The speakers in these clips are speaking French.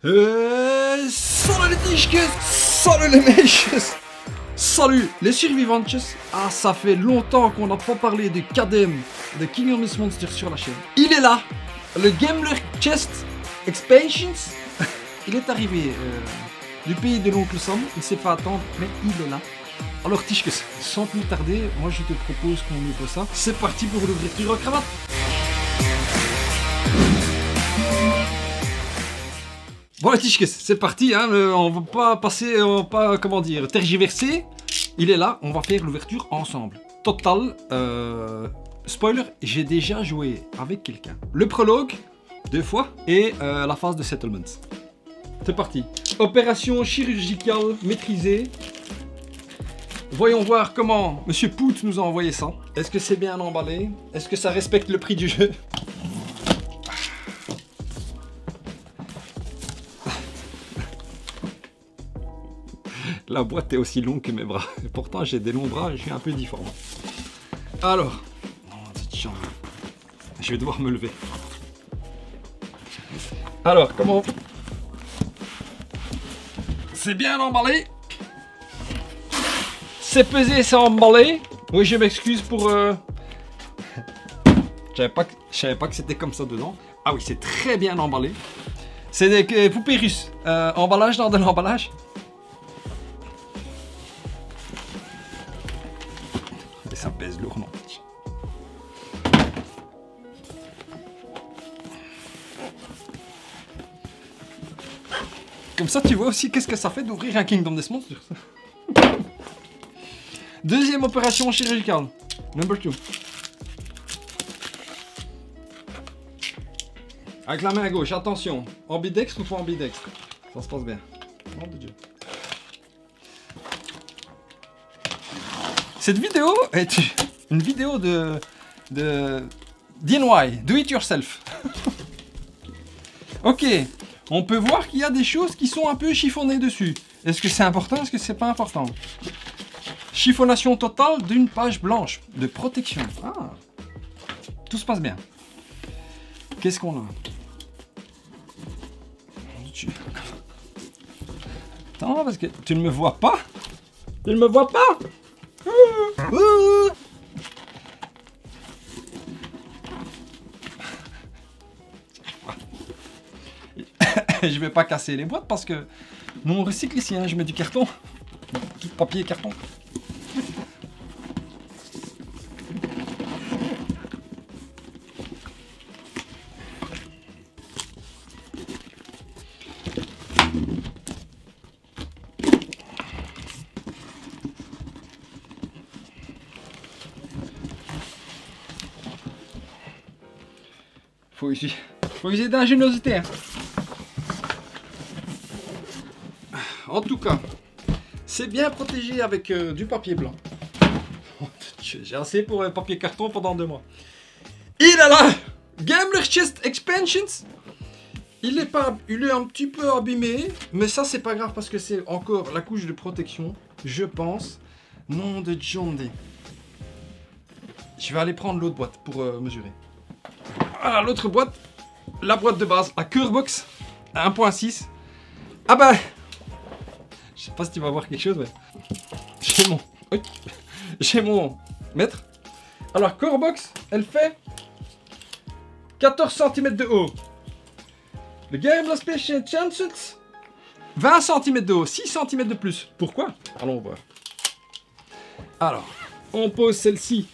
Salut les tiches, salut les mèches, salut les survivantes. Ah, ça fait longtemps qu'on n'a pas parlé de KDM, de King of the Monsters sur la chaîne. Il est là, le Gambler Chest Expansions. Il est arrivé du pays de l'oncle Sam, il ne s'est pas attendre, mais il est là. Alors Tichkes, sans plus tarder, moi je te propose qu'on ouvre ça. C'est parti pour l'ouverture en cravate. Bon les Tichkes, c'est parti, hein, on va pas passer, on va pas, comment dire, tergiverser. Il est là, on va faire l'ouverture ensemble. Total, spoiler, j'ai déjà joué avec quelqu'un. Le prologue, 2 fois, et la phase de settlement. C'est parti. Opération chirurgicale maîtrisée. Voyons voir comment Monsieur Pout nous a envoyé ça. Est-ce que c'est bien emballé? Est-ce que ça respecte le prix du jeu? La boîte est aussi longue que mes bras. Et pourtant j'ai des longs bras et je suis un peu difforme. Alors, je vais devoir me lever. Alors, comment? C'est bien emballé. C'est pesé, c'est emballé. Oui, je m'excuse pour... Je savais pas que c'était comme ça dedans. Ah oui, c'est très bien emballé. C'est des poupées russes. Emballage dans de l'emballage. Et ça pèse lourdement. Comme ça, tu vois aussi qu'est-ce que ça fait d'ouvrir un Kingdom Death Monsters. Deuxième opération chirurgicale. Number 2. Avec la main gauche, attention. Ambidextre ou pas ambidextre? Ça se passe bien. Oh de Dieu. Cette vidéo est une vidéo de DIY, do it yourself. Ok, on peut voir qu'il y a des choses qui sont un peu chiffonnées dessus. Est-ce que c'est important? Est-ce que c'est pas important? Chiffonnation totale d'une page blanche de protection. Ah, tout se passe bien. Qu'est-ce qu'on a? Attends, parce que tu ne me vois pas. Tu ne me vois pas. Je vais pas casser les boîtes parce que nous on recycle ici, hein. Je mets du carton, tout papier et carton. Faut user d'ingéniosité. Hein. En tout cas, c'est bien protégé avec du papier blanc. J'ai assez pour un papier carton pendant 2 mois. Il est là, Gambler Chest Expansions. Il est un petit peu abîmé, mais ça c'est pas grave parce que c'est encore la couche de protection, je pense. Nom de John D. Je vais aller prendre l'autre boîte pour mesurer. Voilà l'autre boîte, la boîte de base, la Curebox 1.6. Ah bah, je sais pas si tu vas voir quelque chose, mais j'ai mon mètre. Alors Curebox, elle fait 14 cm de haut. Le Gambler Special Chances, 20 cm de haut, 6 cm de plus. Pourquoi? Allons voir. Alors, on pose celle-ci.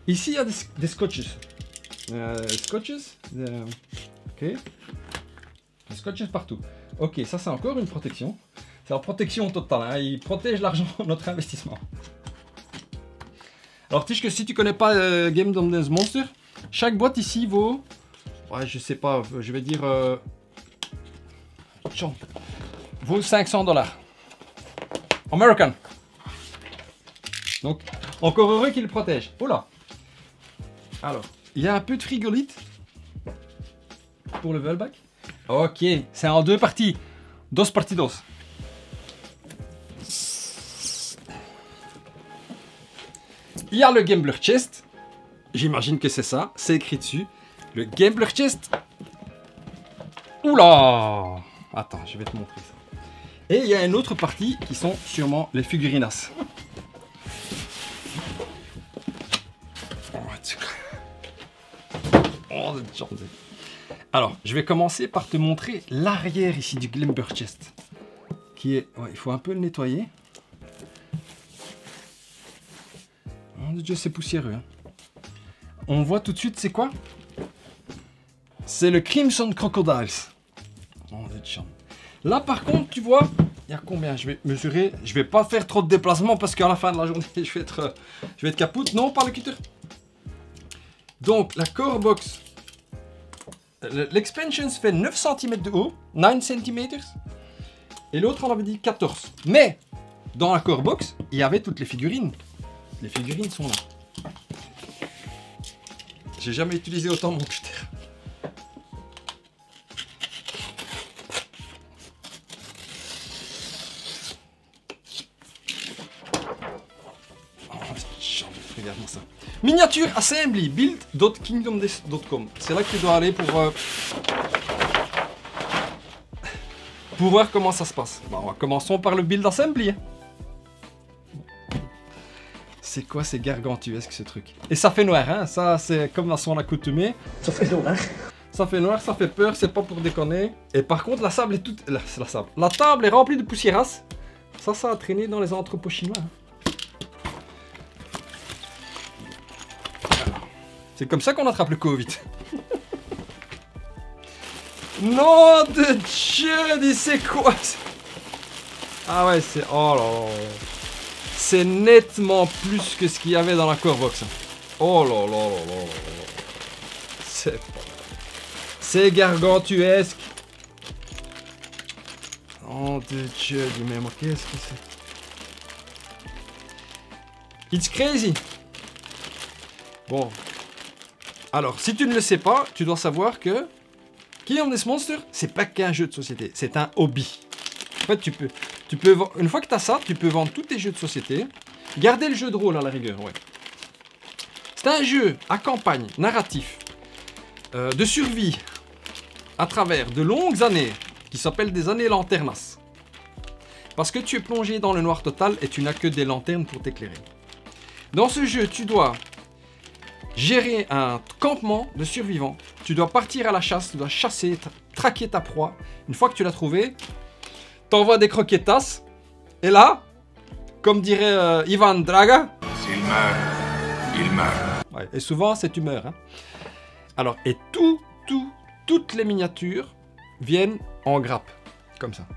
Ici, il y a des scotches. Ok. Des scotches partout. Ok, ça c'est encore une protection. C'est la protection totale. Hein. Il protège l'argent, notre investissement. Alors, Tiche, que si tu connais pas Game of the Monster, chaque boîte ici vaut... Ouais, je sais pas, je vais dire... vaut 500 $. American. Donc, encore heureux qu'il le protège. Oh là. Alors, il y a un peu de frigolite pour le Velback. Ok, c'est en 2 parties. Dos partidos. Il y a le Gambler Chest. J'imagine que c'est ça. C'est écrit dessus. Le Gambler Chest. Oula! Attends, je vais te montrer ça. Et il y a une autre partie qui sont sûrement les figurinas. Alors, je vais commencer par te montrer l'arrière ici du Gambler Chest. Qui est... Ouais, il faut un peu le nettoyer. Oh Dieu, c'est poussiéreux. Hein. On voit tout de suite, c'est quoi? C'est le Crimson Crocodiles. Oh, là, par contre, tu vois, il y a combien? Je vais mesurer. Je vais pas faire trop de déplacements parce qu'à la fin de la journée, je vais être capoute. Non, pas le cutter. Donc, la core box. L'expansion fait 9 cm de haut, 9 cm. Et l'autre, on avait dit 14. Mais, dans la core box, il y avait toutes les figurines. Les figurines sont là. J'ai jamais utilisé autant mon cutter. Regarde-moi ça. Miniature assembly build.kingdom.com. C'est là que tu dois aller pour voir comment ça se passe. Bon, commençons par le build assembly. C'est quoi, c'est gargantuesque ce truc. Et ça fait noir, hein. Ça, c'est comme à son accoutumée. Ça fait noir. Ça fait noir, ça fait peur, c'est pas pour déconner. Et par contre, la sable est toute... La table est remplie de poussiérasse. Ça a traîné dans les entrepôts chinois. Hein. C'est comme ça qu'on attrape le Covid. Non de Dieu, dis c'est quoi? Ah ouais, c'est... Oh là là. C'est nettement plus que ce qu'il y avait dans la core box. Oh là là là là là. C'est gargantuesque. Oh de Dieu, mais moi qu'est-ce que c'est? It's crazy. Bon. Alors, si tu ne le sais pas, tu dois savoir que Kingdom Death Monster, c'est pas qu'un jeu de société, c'est un hobby. En fait, tu peux une fois que tu as ça, tu peux vendre tous tes jeux de société, garder le jeu de rôle à la rigueur, ouais. C'est un jeu à campagne, narratif, de survie, à travers de longues années, qui s'appellent des années lanternas. Parce que tu es plongé dans le noir total et tu n'as que des lanternes pour t'éclairer. Dans ce jeu, tu dois gérer un campement de survivants. Tu dois partir à la chasse, tu dois chasser, traquer ta proie. Une fois que tu l'as trouvé, t'envoies des croquetas. Et là, comme dirait Ivan Draga... S'il meurt, il meurt. Ouais, et souvent, c'est tu meurs. Hein. Alors, et toutes les miniatures viennent en grappe. Comme ça.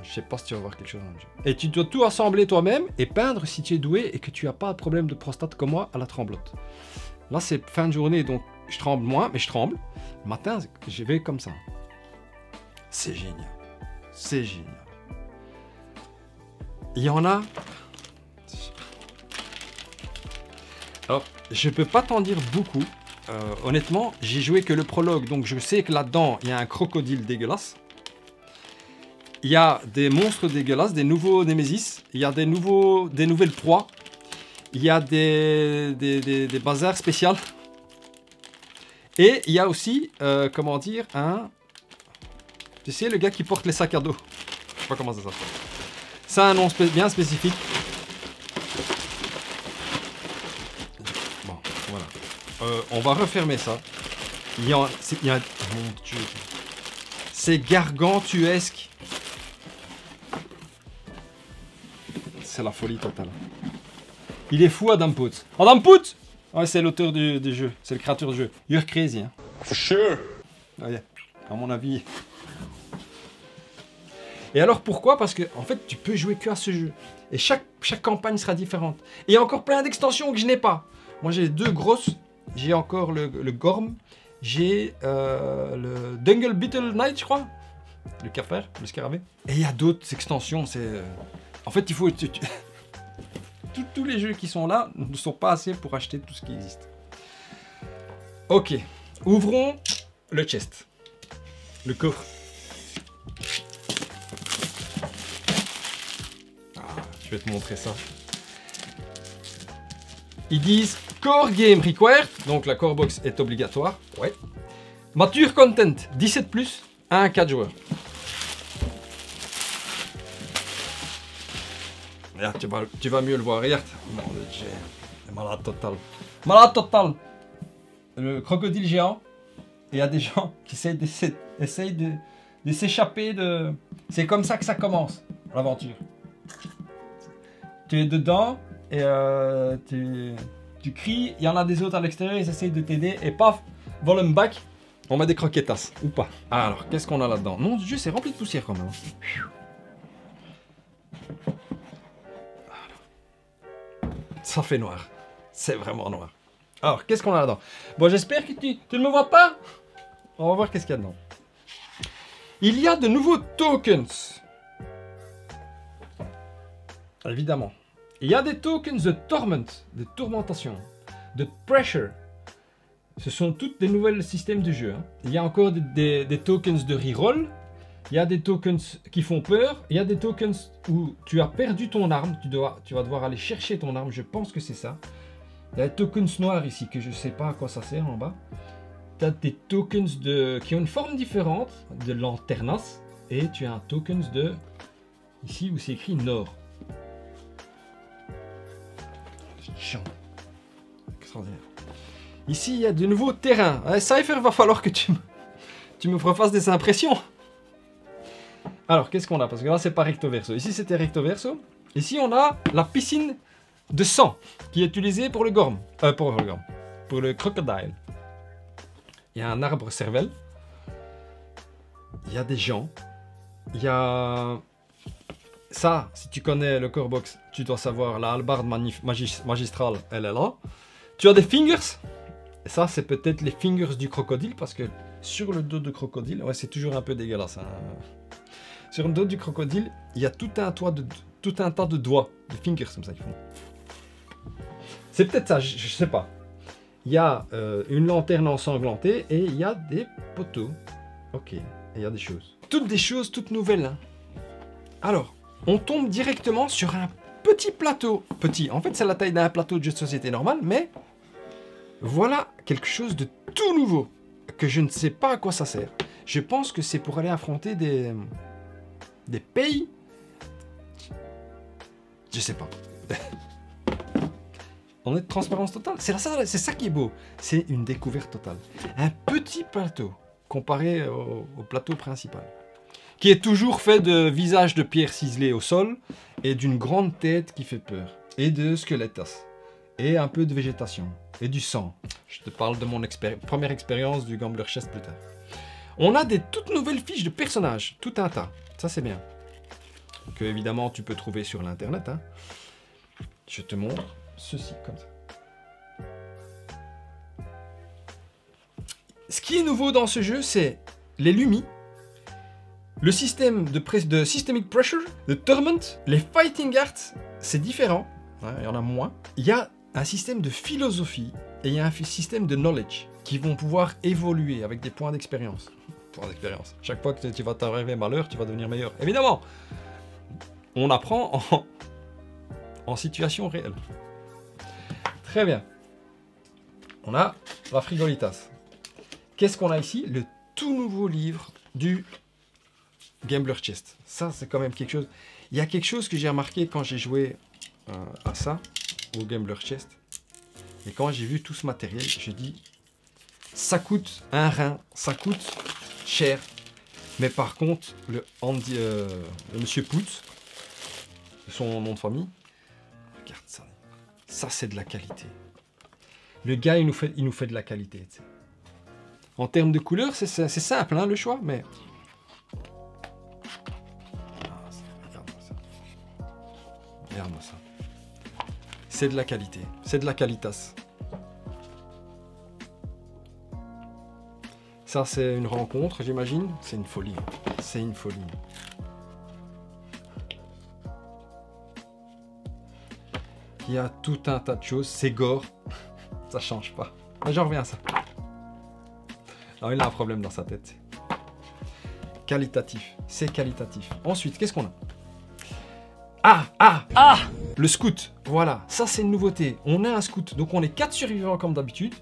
Je sais pas si tu vas voir quelque chose dans le jeu. Et tu dois tout assembler toi-même et peindre si tu es doué et que tu n'as pas de problème de prostate comme moi à la tremblote. Là, c'est fin de journée, donc je tremble moins, mais je tremble. Le matin, je vais comme ça. C'est génial. C'est génial. Il y en a... Alors, je peux pas t'en dire beaucoup. Honnêtement, j'ai joué que le prologue, donc je sais que là-dedans, il y a un crocodile dégueulasse. Il y a des monstres dégueulasses, des nouveaux Némésis. Il y a des nouvelles proies. Il y a des bazars spéciaux. Et il y a aussi, comment dire, un... Tu sais, le gars qui porte les sacs à dos. Je sais pas comment ça s'appelle. C'est un nom bien spécifique. Bon, voilà. On va refermer ça. Il y a... Mon Dieu. C'est gargantuesque. C'est la folie totale. Il est fou, Adam Putz. Adam Putz! Ouais, c'est l'auteur du jeu. C'est le créateur du jeu. You're crazy, hein. For sure. Ouais, à mon avis. Et alors, pourquoi? Parce que, en fait, tu peux jouer que à ce jeu. Et chaque campagne sera différente. Et il y a encore plein d'extensions que je n'ai pas. Moi, j'ai deux grosses. J'ai encore le Gorm. J'ai le Dungle Beetle Knight, je crois. Le capère, le scarabée. Et il y a d'autres extensions. C'est... En fait, il faut... Tous les jeux qui sont là ne sont pas assez pour acheter tout ce qui existe. Ok. Ouvrons le chest. Le coffre. Ah, je vais te montrer ça. Ils disent Core Game Required. Donc la Core Box est obligatoire. Ouais. Mature Content, 17+, 1 à 4 joueurs. Regarde, tu vas mieux le voir, regarde. Mon Dieu, malade total. Malade total. Le crocodile géant. Et il y a des gens qui essayent de s'échapper de... C'est comme ça que ça commence, l'aventure. Tu es dedans et tu cries, il y en a des autres à l'extérieur, ils essayent de t'aider et paf, volume back, on met des croquetas, ou pas. Alors, qu'est-ce qu'on a là-dedans? Mon Dieu, c'est rempli de poussière quand même. Ça fait noir. C'est vraiment noir. Alors, qu'est-ce qu'on a là-dedans? Bon, j'espère que tu ne me vois pas. On va voir qu'est-ce qu'il y a dedans. Il y a de nouveaux tokens. Évidemment. Il y a des tokens de torment, de tourmentation, de pressure. Ce sont toutes des nouveaux systèmes de jeu. Hein. Il y a encore des tokens de reroll. Il y a des tokens qui font peur. Il y a des tokens où tu as perdu ton arme. Tu vas devoir aller chercher ton arme. Je pense que c'est ça. Il y a des tokens noirs ici que je ne sais pas à quoi ça sert en bas. Tu as des tokens qui ont une forme différente de lanternas. Et tu as un tokens de... Ici où c'est écrit Nord. Chiant. Extraordinaire. Ici, il y a de nouveaux terrains. Cypher, va falloir que tu me refasses des impressions. Alors, qu'est-ce qu'on a? Parce que là, c'est pas recto verso. Ici, c'était recto verso. Ici, on a la piscine de sang qui est utilisée pour le gorme. Pour le crocodile. Il y a un arbre cervelle. Il y a des gens. Il y a... Ça, si tu connais le core box, tu dois savoir, la hallebarde magistrale, elle est là. Tu as des fingers. Et ça, c'est peut-être les fingers du crocodile, parce que sur le dos du crocodile, ouais, c'est toujours un peu dégueulasse. Hein. Sur le dos du crocodile, il y a tout un tas de doigts, de fingers comme ça qu'ils font. C'est peut-être ça, je sais pas. Il y a une lanterne ensanglantée et il y a des poteaux. Ok, et il y a des choses. Toutes des choses toutes nouvelles. Hein. Alors, on tombe directement sur un petit plateau. Petit, en fait, c'est la taille d'un plateau de jeu de société normal, mais voilà quelque chose de tout nouveau que je ne sais pas à quoi ça sert. Je pense que c'est pour aller affronter des pays. Je sais pas. On est de transparence totale. C'est ça qui est beau. C'est une découverte totale. Un petit plateau comparé au plateau principal, qui est toujours fait de visages de pierre ciselés au sol et d'une grande tête qui fait peur et de squelettes et un peu de végétation et du sang. Je te parle de mon première expérience du Gambler Chest plus tard. On a des toutes nouvelles fiches de personnages, tout un tas. Ça c'est bien. Que évidemment tu peux trouver sur l'internet. Hein. Je te montre ceci comme ça. Ce qui est nouveau dans ce jeu, c'est les Lumi, le système de Systemic Pressure, de Torment, les Fighting Arts, c'est différent, hein, il y en a moins. Il y a un système de philosophie et il y a un système de knowledge qui vont pouvoir évoluer avec des points d'expérience. Chaque fois que tu vas t'arriver malheur, tu vas devenir meilleur. Évidemment, on apprend en situation réelle. Très bien. On a la frigolitas. Qu'est-ce qu'on a ici? Le tout nouveau livre du Gambler Chest. Ça, c'est quand même quelque chose. Il y a quelque chose que j'ai remarqué quand j'ai joué à ça, au Gambler Chest. Et quand j'ai vu tout ce matériel, j'ai dit, ça coûte un rein, ça coûte cher. Mais par contre, le monsieur Putz, son nom de famille, regarde ça. Ça, c'est de la qualité. Le gars, il nous fait de la qualité. T'sais. En termes de couleurs, c'est simple, hein, le choix, mais... Regarde-moi ça. Regarde-moi ça. C'est de la qualité. C'est de la qualitas. Ça, c'est une rencontre, j'imagine. C'est une folie. C'est une folie. Il y a tout un tas de choses. C'est gore. Ça change pas. Mais j'en reviens à ça. Alors, il a un problème dans sa tête. Qualitatif. C'est qualitatif. Ensuite, qu'est-ce qu'on a? Le scout. Voilà. Ça, c'est une nouveauté. On est un scout. Donc, on est 4 survivants comme d'habitude.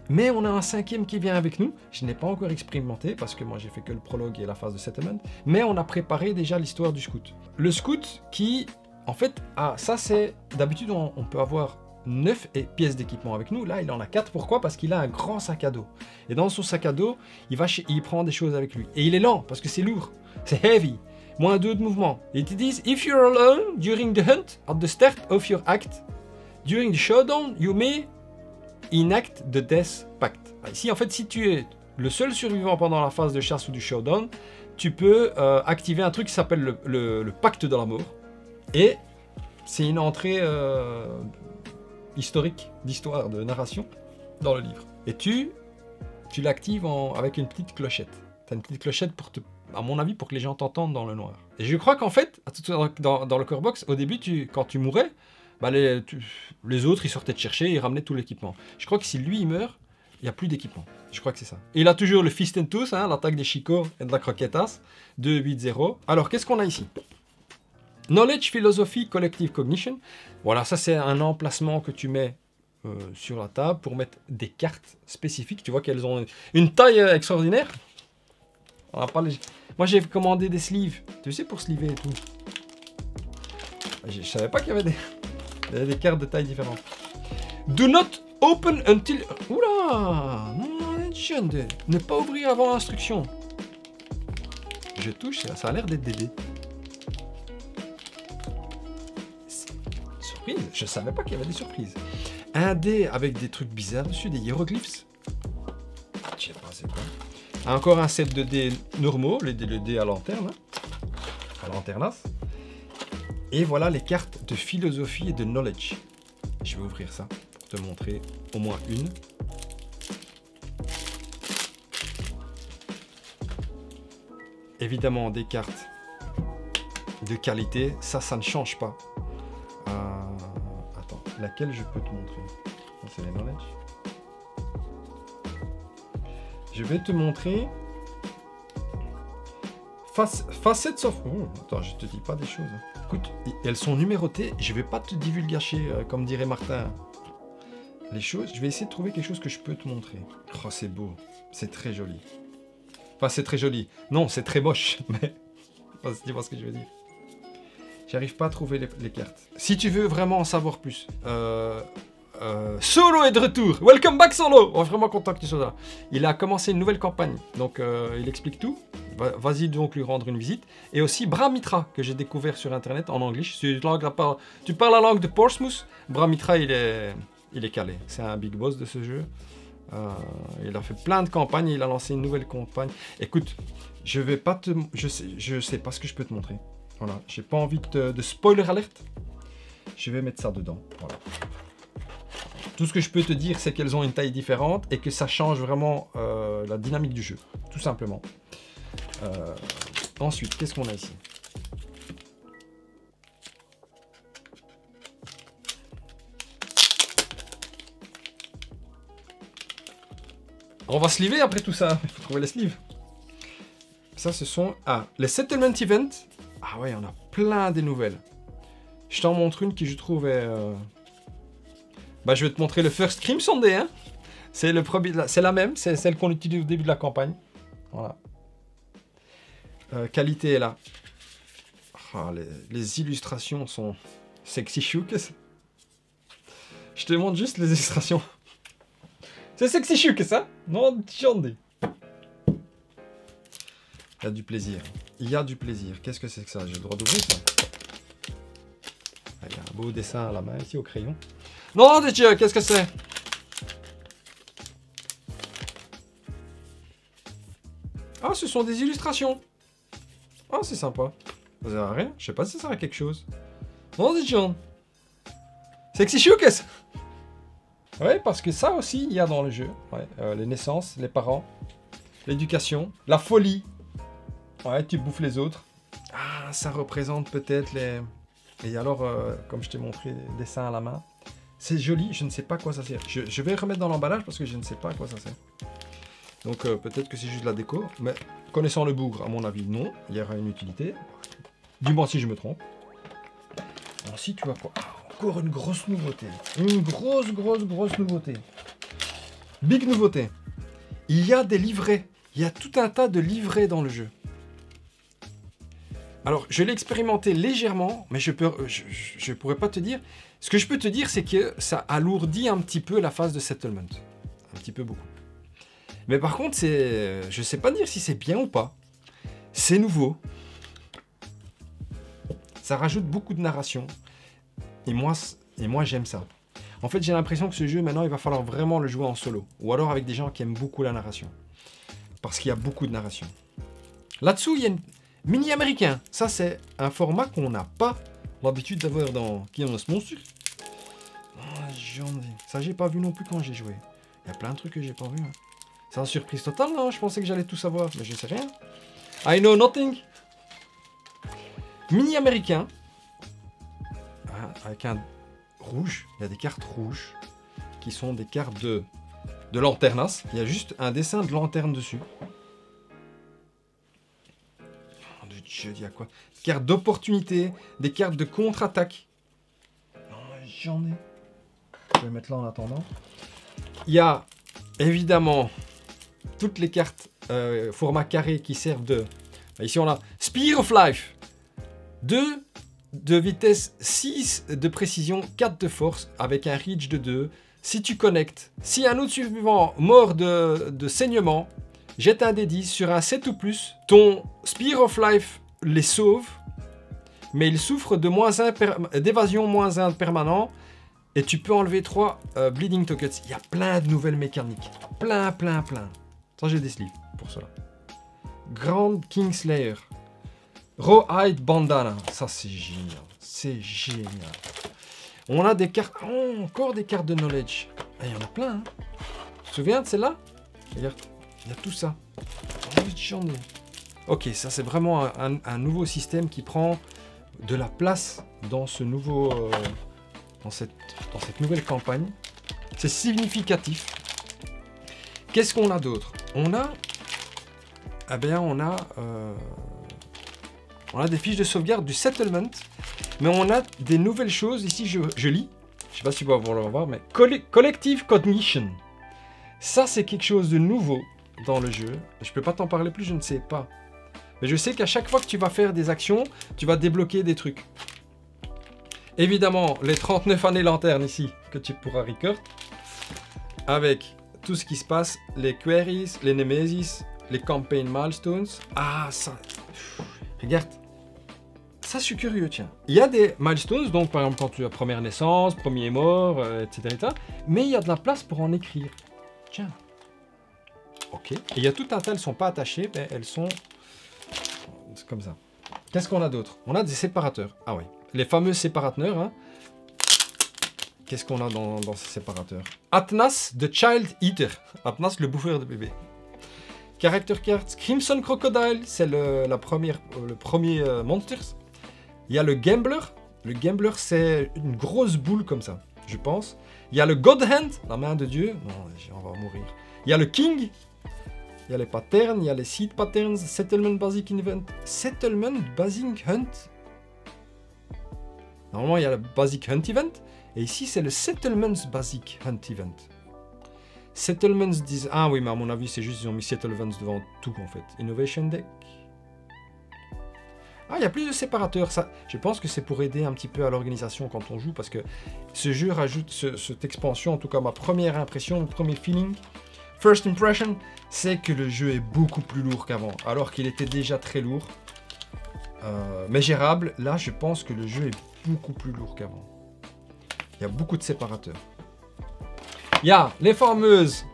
Mais on a un 5e qui vient avec nous. Je n'ai pas encore expérimenté parce que moi j'ai fait que le prologue et la phase de settlement. Mais on a préparé déjà l'histoire du scout. Le scout qui, en fait, ça c'est... D'habitude on peut avoir 9 pièces d'équipement avec nous. Là il en a 4. Pourquoi? Parce qu'il a un grand sac à dos. Et dans son sac à dos, il prend des choses avec lui. Et il est lent parce que c'est lourd. C'est heavy. -2 de mouvement. Et ils te disent, if you're alone during the hunt, at the start of your act, during the showdown, you may enact the death pact. Ici, en fait, si tu es le seul survivant pendant la phase de chasse ou du showdown, tu peux activer un truc qui s'appelle le pacte de la mort. Et c'est une entrée historique, d'histoire, de narration dans le livre. Et tu l'actives avec une petite clochette. Tu as une petite clochette à mon avis, pour que les gens t'entendent dans le noir. Et je crois qu'en fait, dans le core box, au début, quand tu mourais, bah les autres, ils sortaient te chercher, ils ramenaient tout l'équipement. Je crois que si lui, il meurt, il n'y a plus d'équipement. Je crois que c'est ça. Et il a toujours le Fist and Tooth, hein, l'attaque des chicots et de la croquetas, 2-8-0. Alors, qu'est-ce qu'on a ici? Knowledge, Philosophy, Collective Cognition. Voilà, ça, c'est un emplacement que tu mets sur la table pour mettre des cartes spécifiques. Tu vois qu'elles ont une taille extraordinaire. On va pas les... Moi j'ai commandé des sleeves, tu sais, pour sleever et tout. Je savais pas qu'il y avait des cartes de taille différentes. Do not open until... Oula, ne pas ouvrir avant l'instruction. Je touche, ça a l'air d'être des dés. Surprise, je savais pas qu'il y avait des surprises. Un dé avec des trucs bizarres dessus, des hiéroglyphes. Je sais pas c'est quoi. Encore un set de dés normaux, le dé à lanterne, hein, à lanternas. Et voilà les cartes de philosophie et de knowledge. Je vais ouvrir ça pour te montrer au moins une. Évidemment des cartes de qualité, ça ne change pas. Attends, laquelle je peux te montrer? C'est les knowledge. Je vais te montrer Facets of... Oh, attends, je te dis pas des choses. Écoute, elles sont numérotées. Je vais pas te divulgacher, comme dirait Martin, les choses. Je vais essayer de trouver quelque chose que je peux te montrer. Oh, c'est beau. C'est très joli. Enfin, c'est très joli. Non, c'est très moche, mais... Tu vois ce que je veux dire. J'arrive pas à trouver les cartes. Si tu veux vraiment en savoir plus... Solo est de retour. Welcome back Solo. On est vraiment content que tu sois là. Il a commencé une nouvelle campagne. Donc il explique tout. Vas-y donc lui rendre une visite. Et aussi Bramitra que j'ai découvert sur internet en anglais. Tu parles la langue de Portsmouth. Bramitra il est calé. C'est un big boss de ce jeu. Il a fait plein de campagnes. Il a lancé une nouvelle campagne. Écoute, je vais pas te... Je sais pas ce que je peux te montrer. Voilà. J'ai pas envie de spoiler alert. Je vais mettre ça dedans. Voilà. Tout ce que je peux te dire, c'est qu'elles ont une taille différente et que ça change vraiment la dynamique du jeu, tout simplement. Ensuite, qu'est-ce qu'on a ici? On va sleever après tout ça. Il faut trouver les sleeves. Ça, ce sont... Ah, les Settlement Event. Ah ouais, on a plein des nouvelles. Je t'en montre une qui, je trouve, est... Bah, je vais te montrer le First Crimson Day. Hein. C'est la même, c'est celle qu'on utilise au début de la campagne. Voilà. Qualité est là. Ah, les illustrations sont sexy chouk. Je te montre juste les illustrations. C'est sexy chouk, ça? Non, j'en ai. Il y a du plaisir. Il y a du plaisir. Qu'est-ce que c'est que ça? J'ai le droit d'ouvrir ça? Il y a un beau dessin à la main ici au crayon. Non, Dieu, qu'est-ce que c'est? Ah, ce sont des illustrations. Ah, c'est sympa. Ça sert à rien. Je sais pas si ça sert à quelque chose. Non, Dieu. Sexy chou, qu'est-ce? Ouais, parce que ça aussi, il y a dans le jeu. Ouais, les naissances, les parents, l'éducation, la folie. Ouais, tu bouffes les autres. Ah, ça représente peut-être les... Et alors, comme je t'ai montré, les dessins à la main. C'est joli, je ne sais pas à quoi ça sert. Je vais remettre dans l'emballage parce que je ne sais pas à quoi ça sert. Donc peut-être que c'est juste de la déco. Mais connaissant le bougre, à mon avis, non. Il y aura une utilité. Dis-moi si je me trompe. Ensuite, tu vois quoi? Ah, encore une grosse nouveauté. Une grosse nouveauté. Big nouveauté. Il y a des livrets. Il y a tout un tas de livrets dans le jeu. Alors, je l'ai expérimenté légèrement, mais je pourrais pas te dire. Ce que je peux te dire, c'est que ça alourdit un petit peu la phase de settlement. Un petit peu beaucoup. Mais par contre, je sais pas dire si c'est bien ou pas. C'est nouveau. Ça rajoute beaucoup de narration. Et moi j'aime ça. En fait, j'ai l'impression que ce jeu, maintenant, il va falloir vraiment le jouer en solo. Ou alors avec des gens qui aiment beaucoup la narration. Parce qu'il y a beaucoup de narration. Là-dessous, il y a une mini américain. Ça, c'est un format qu'on n'a pas l'habitude d'avoir dans Kingdom Monster. Oh, ça, j'ai pas vu non plus quand j'ai joué. Il y a plein de trucs que j'ai pas vu. Hein. C'est une surprise totale, non? Je pensais que j'allais tout savoir, mais je sais rien. I know nothing. Mini américain. Avec un rouge. Il y a des cartes rouges qui sont des cartes de lanternas. Il y a juste un dessin de lanterne dessus. Oh, Dieu, il y a quoi? Des cartes d'opportunité, des cartes de contre-attaque. Oh, j'en ai. Je vais mettre là en attendant. Il y a évidemment toutes les cartes format carré qui servent de... Ici on a Spear of Life. 2 de vitesse, 6 de précision, 4 de force avec un reach de 2. Si tu connectes, si un autre suivant mort de saignement, jette un D10 sur un 7 ou plus. Ton Spear of Life les sauve, mais il souffre de d'évasion -1 permanent. Et tu peux enlever 3 Bleeding Tokens. Il y a plein de nouvelles mécaniques. Plein. Ça, j'ai des sleeves pour cela. Grand Kingslayer. Rawhide Bandana. Ça, c'est génial. C'est génial. On a des cartes... Oh, encore des cartes de knowledge. Il y en a plein. Hein. Tu te souviens de celle-là? Regarde. Il y a tout ça. Ok, ça, c'est vraiment un nouveau système qui prend de la place dans ce nouveau... Dans cette nouvelle campagne. C'est significatif. Qu'est-ce qu'on a d'autre? On a... Eh bien, on a des fiches de sauvegarde du settlement. Mais on a des nouvelles choses. Ici, je lis. Je ne sais pas si tu vas pouvoir le voir, mais... Collective Cognition. Ça, c'est quelque chose de nouveau dans le jeu. Je ne peux pas t'en parler plus, je ne sais pas. Mais je sais qu'à chaque fois que tu vas faire des actions, tu vas débloquer des trucs. Évidemment, les 39 années lanternes ici, que tu pourras record. Avec tout ce qui se passe, les queries, les nemesis, les campaign milestones. Ah, ça... Regarde. Ça, je suis curieux, tiens. Il y a des milestones, donc par exemple quand tu as première naissance, premier mort, etc. Mais il y a de la place pour en écrire. Tiens. Ok. Et il y a tout un tas, elles ne sont pas attachées, mais elles sont... C'est comme ça. Qu'est-ce qu'on a d'autre? On a des séparateurs. Ah oui. Les fameux séparateurs. Hein. Qu'est-ce qu'on a dans ces séparateurs? Atnas, the Child Eater. Atnas, le bouffeur de bébé. Character Cards. Crimson Crocodile, c'est le premier Monsters. Il y a le Gambler. Le Gambler, c'est une grosse boule comme ça, je pense. Il y a le God Hand, la main de Dieu. Non, on va mourir. Il y a le King. Il y a les patterns, il y a les seed patterns, Settlement Basic Event. Settlement Basic Hunt. Normalement, il y a le Basic Hunt Event. Et ici, c'est le Settlements Basic Hunt Event. Settlements disent... Ah oui, mais à mon avis, c'est juste qu'ils ont mis Settlements devant tout, en fait. Innovation Deck. Ah, il y a plus de séparateurs. Ça, je pense que c'est pour aider un petit peu à l'organisation quand on joue. Parce que ce jeu rajoute cette expansion. En tout cas, ma première impression, mon premier feeling... First impression, c'est que le jeu est beaucoup plus lourd qu'avant. Alors qu'il était déjà très lourd. Mais gérable. Là, je pense que le jeu est beaucoup plus lourd qu'avant. Il y a beaucoup de séparateurs. Il y a les fameuses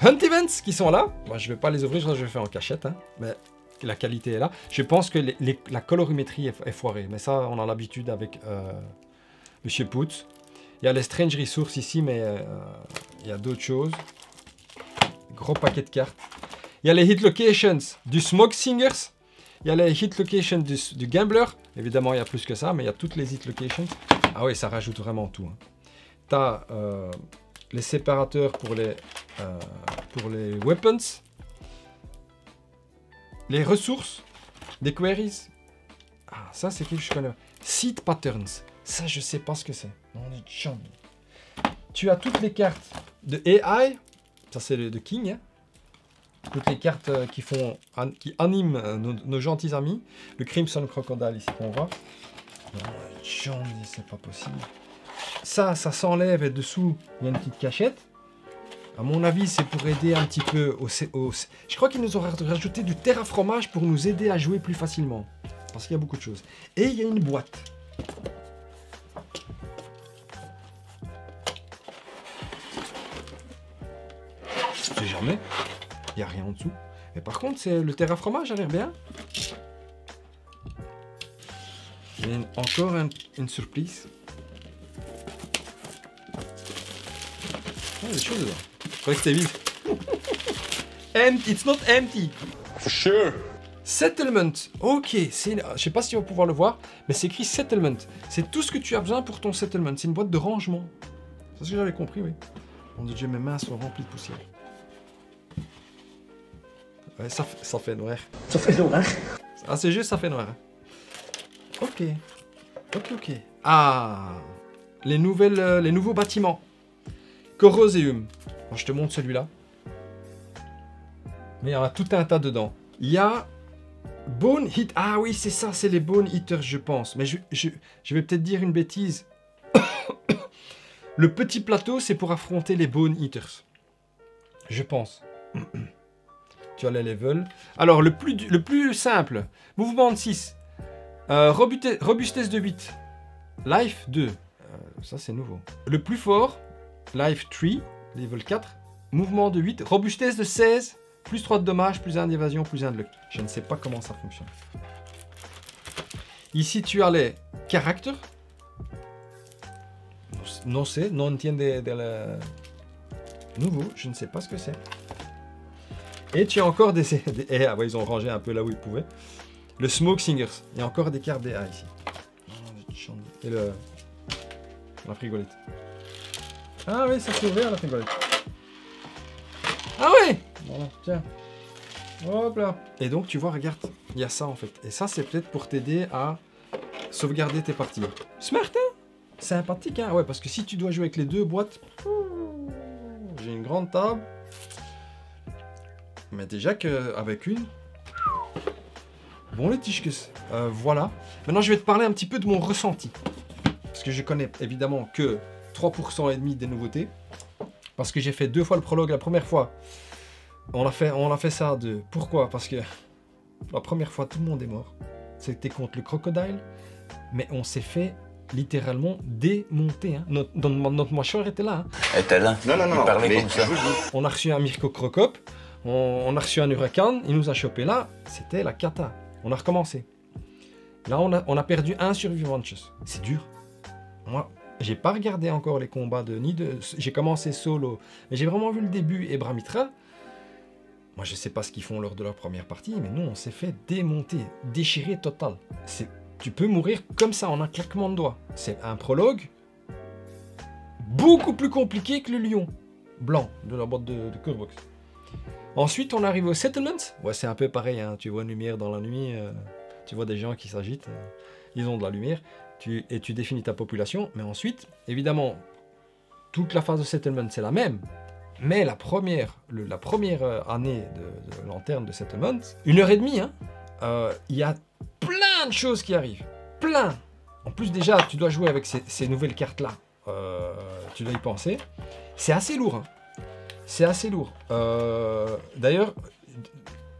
Hunt Events qui sont là. Moi, je ne vais pas les ouvrir, je vais faire en cachette. Hein. Mais la qualité est là. Je pense que la colorimétrie est foirée. Mais ça, on a l'habitude avec Monsieur Poots. Il y a les Strange Resources ici, mais il y a d'autres choses. Gros paquet de cartes. Il y a les Hit Locations du Smoke Singers. Il y a les Hit Locations du Gambler. Évidemment, il y a plus que ça, mais il y a toutes les Hit Locations. Ah oui, ça rajoute vraiment tout. Hein. Tu as les séparateurs pour les weapons. Les ressources. Des queries. Ah, ça, c'est quelque chose que je connais. Seed Patterns. Ça, je sais pas ce que c'est. Tu as toutes les cartes de AI. Ça, c'est de King. Hein. Toutes les cartes qui animent nos gentils amis. Le Crimson Crocodile ici qu'on voit. J'en dis, c'est pas possible. Ça s'enlève et dessous, il y a une petite cachette. À mon avis, c'est pour aider un petit peu au... Je crois qu'ils nous ont rajouté du terre à fromage pour nous aider à jouer plus facilement. Parce qu'il y a beaucoup de choses. Et il y a une boîte. Je sais jamais. Il n'y a rien en dessous. Mais par contre, le terre à fromage a l'air bien. Il y a encore une surprise. Ah, il y a des choses dedans. Je croyais que c'était vide. Empty, it's not empty. For sure. Settlement. Ok, je sais pas si on va pouvoir le voir, mais c'est écrit Settlement. C'est tout ce que tu as besoin pour ton settlement. C'est une boîte de rangement. C'est ce que j'avais compris, oui. Mon Dieu, mes mains sont remplies de poussière. Ouais, ça fait noir. Ça fait noir. Ah, c'est juste, ça fait noir. Ok. Ok. Ah, les nouveaux bâtiments. Corroseum. Je te montre celui-là. Mais il y en a tout un tas dedans. Il y a Bone Hit. Ah oui, c'est ça, c'est les Bone Eaters, je pense. Mais je vais peut-être dire une bêtise. Le petit plateau, c'est pour affronter les Bone Eaters. Je pense. Tu as les levels. Alors, le plus simple. Mouvement de 6. Robustesse de 8. Life 2. Ça, c'est nouveau. Le plus fort. Life 3. Level 4. Mouvement de 8. Robustesse de 16. Plus 3 de dommages, plus 1 d'évasion, plus 1 de luck. Je ne sais pas comment ça fonctionne. Ici, tu as les caractères. Non, c'est. Non entiende de la... Nouveau. Je ne sais pas ce que c'est. Et tu as encore des... Ah ouais, ils ont rangé un peu là où ils pouvaient. Le Smoke Singers. Il y a encore des cartes DA ici. Et la frigolette. Ah oui, ça s'est ouvert la frigolette. Ah ouais. Voilà, tiens. Hop là. Et donc, tu vois, regarde, il y a ça en fait. Et ça, c'est peut-être pour t'aider à sauvegarder tes parties. Smart, hein? Sympathique, hein? Ouais, parce que si tu dois jouer avec les deux boîtes... J'ai une grande table. Mais déjà qu'avec une... Bon les tichkes. Voilà. Maintenant, je vais te parler un petit peu de mon ressenti. Parce que je connais évidemment que 3% et demi des nouveautés. Parce que j'ai fait 2 fois le prologue la première fois. On a fait ça à 2. Pourquoi? Parce que la première fois, tout le monde est mort. C'était contre le crocodile. Mais on s'est fait littéralement démonter. Hein. Notre mâchoire était là. Hein. Elle était là. Non, Il parlait comme ça. On a reçu un Mirko Crocop. On a reçu un Huracan. Il nous a chopé là. C'était la cata. On a recommencé. Là, on a perdu un survivant de chose. C'est dur. Moi, j'ai pas regardé encore les combats j'ai commencé solo. Mais j'ai vraiment vu le début et Bramitra. Moi, je sais pas ce qu'ils font lors de leur première partie, mais nous, on s'est fait démonter, déchirer total. Tu peux mourir comme ça, en un claquement de doigts. C'est un prologue beaucoup plus compliqué que le lion blanc de la boîte de Curebox. Ensuite, on arrive au settlement. Ouais, c'est un peu pareil, hein. Tu vois une lumière dans la nuit, tu vois des gens qui s'agitent, ils ont de la lumière, et tu définis ta population. Mais ensuite, évidemment, toute la phase de settlement, c'est la même. Mais la première année de lanterne de Settlement, 1h30, hein, il y a plein de choses qui arrivent. Plein. En plus, déjà, tu dois jouer avec ces nouvelles cartes-là. Tu dois y penser. C'est assez lourd. Hein. C'est assez lourd. D'ailleurs,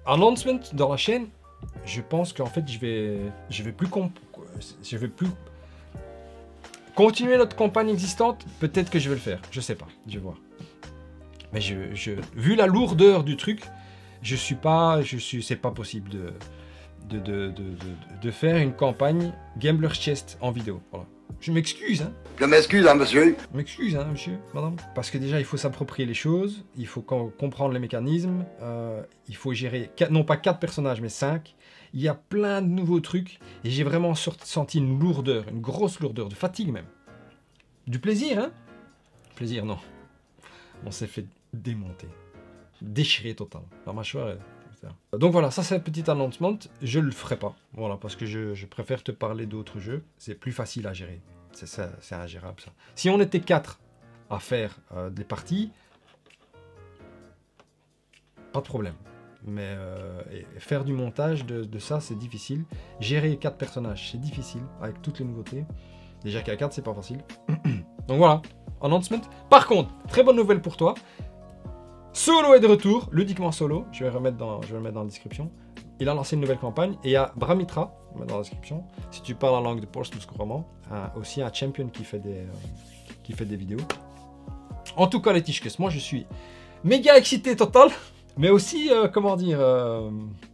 announcement dans la chaîne, je pense qu'en fait, je vais plus continuer notre campagne existante. Peut-être que je vais le faire. Je sais pas. Je vais voir. Mais vu la lourdeur du truc, c'est pas possible de faire une campagne Gambler's Chest en vidéo. Voilà. Je m'excuse, hein. Je m'excuse, hein, monsieur. Je m'excuse, hein, monsieur, madame. Parce que déjà, il faut s'approprier les choses, il faut comprendre les mécanismes, il faut gérer, non pas 4 personnages, mais 5. Il y a plein de nouveaux trucs, et j'ai vraiment senti une lourdeur, une grosse lourdeur, de fatigue même. Du plaisir, hein. Plaisir, non. On s'est fait démonter, déchirer total. La mâchoire. Donc voilà, ça c'est un petit announcement. Je le ferai pas, voilà, parce que je préfère te parler d'autres jeux. C'est plus facile à gérer. C'est ingérable ça. Si on était 4 à faire des parties, pas de problème. Mais et faire du montage de ça, c'est difficile. Gérer 4 personnages, c'est difficile, avec toutes les nouveautés. Déjà qu'à 4, c'est pas facile. Donc voilà, announcement. Par contre, très bonne nouvelle pour toi. Solo est de retour, ludiquement solo. Je vais le mettre dans la description. Il a lancé une nouvelle campagne. Et il y a Bramitra, je vais mettre dans la description. Si tu parles la langue de Porsche, tout couramment. Aussi un champion qui fait des vidéos. En tout cas, les Tischkes, moi je suis méga excité total. Mais aussi, comment dire,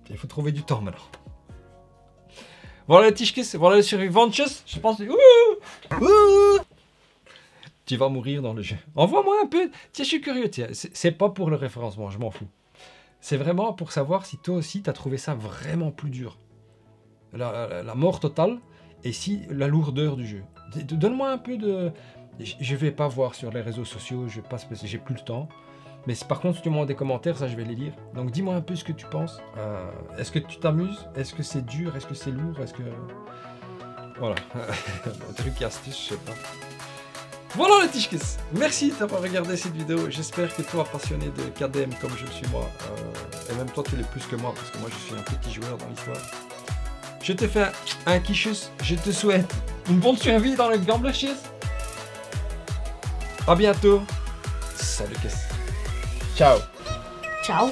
il faut trouver du temps maintenant. Voilà les Tischkes, voilà les survivantes. Je pense que... Tu vas mourir dans le jeu. Envoie-moi un peu. Tiens, je suis curieux. C'est pas pour le référencement, je m'en fous. C'est vraiment pour savoir si toi aussi, tu as trouvé ça vraiment plus dur. La mort totale. Et si la lourdeur du jeu. Donne-moi un peu de... Je vais pas voir sur les réseaux sociaux. Je vais pas, j'ai plus le temps. Mais par contre, si tu me demandes des commentaires, ça, je vais les lire. Donc, dis-moi un peu ce que tu penses. Est-ce que tu t'amuses? Est-ce que c'est dur? Est-ce que c'est lourd? Est-ce que... Voilà. Un truc et astuce, je sais pas. Voilà les Tischkes, merci d'avoir regardé cette vidéo, j'espère que toi passionné de KDM comme je le suis moi, et même toi tu l'es plus que moi parce que moi je suis un petit joueur dans l'histoire. Je te fais un kichus, je te souhaite une bonne survie dans le Gambler's. A bientôt, salut Kess. Ciao. Ciao.